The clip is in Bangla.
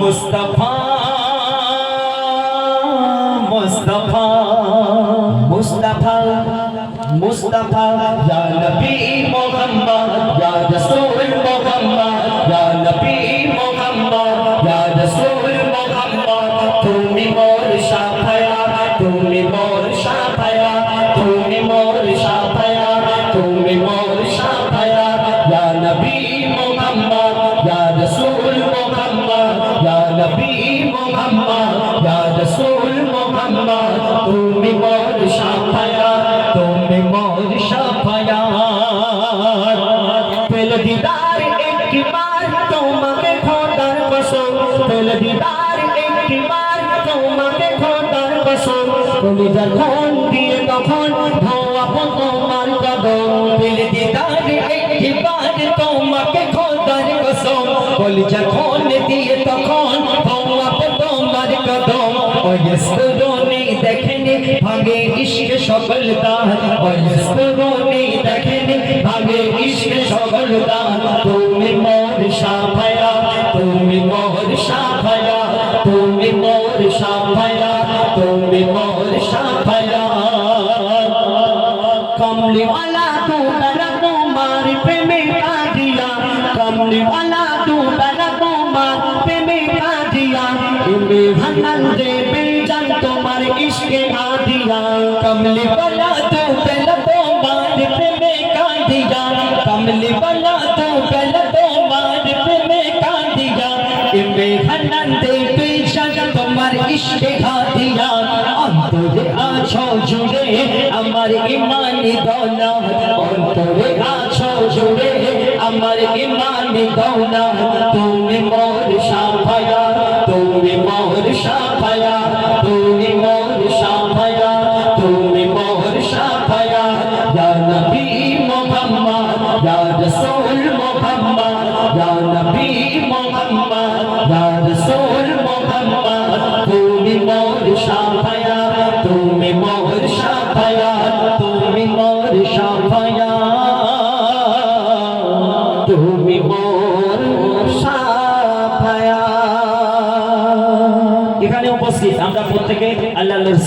मुस्तफा मुस्तफा मुस्तफा मुस्तफा या नबी मोहम्मद या रसूल मोहम्मद या नबी मोहम्मद या रसूल मोहम्मद তুমি মোর শাফায়া তুমি মোর শাফায়া তুমি মোর শাফায়া তুমি মোর শাফায়া ইয়া নবী মোহাম্মদ ইয়া রাসূল মোহাম্মদ ইয়া নবী মোহাম্মদ ইয়া রাসূল মোহাম্মদ তুমি মোর শাফায়া তুমি মোর শাফায়া পেল দিদার একবার তোমাকে খোদার কসম পেল দিদার একবার তোমাকে খোদার কসম কলিজার খুন দিয়ে তখন ধোয়াবো তোমার কদম পেল দিদার একবার তোমাকে খোদার কসম কলিজার খুন দিয়ে তখন ধোয়াবো তোমার কদম ওয়াসকুরুনি দেখেনি ভাগে ইশক সকল দান ওয়াসকুরুনি দেখেনি ভাগে ইশক সকল দান তুমি মোর শাফায়া তুমি মোর শাফায়া তুমি মোর শাফায়া তুমি মোর শাফায়া কমলি वाला तू डरा कुमार प्रेमे का दिया कमली वाला तू डरा कुमार प्रेमे का दिया इमे हनन दे बेजान तुम्हार इश्के आ दिया कमली वाला तू पहला कुमार प्रेमे का दिया कमली वाला तू पहला कुमार प्रेमे का दिया इमे हनन दे बेजान तुम्हार इश्के आ दिया অন্তরে আছো জুড়ে আমার ইমানি দৌলত অন্তরে আছো জুড়ে আমার ইমানি দৌলত তুমি মোর শাফায়া তুমি মোর শাফায়া তুমি মোর শাফায়া তুমি মোর শাফায়া ইয়া নবী মুহাম্মদ ইয়া রাসূল মুহাম্মদ ইয়া নবী মুহাম্মদ ইয়া রাসূল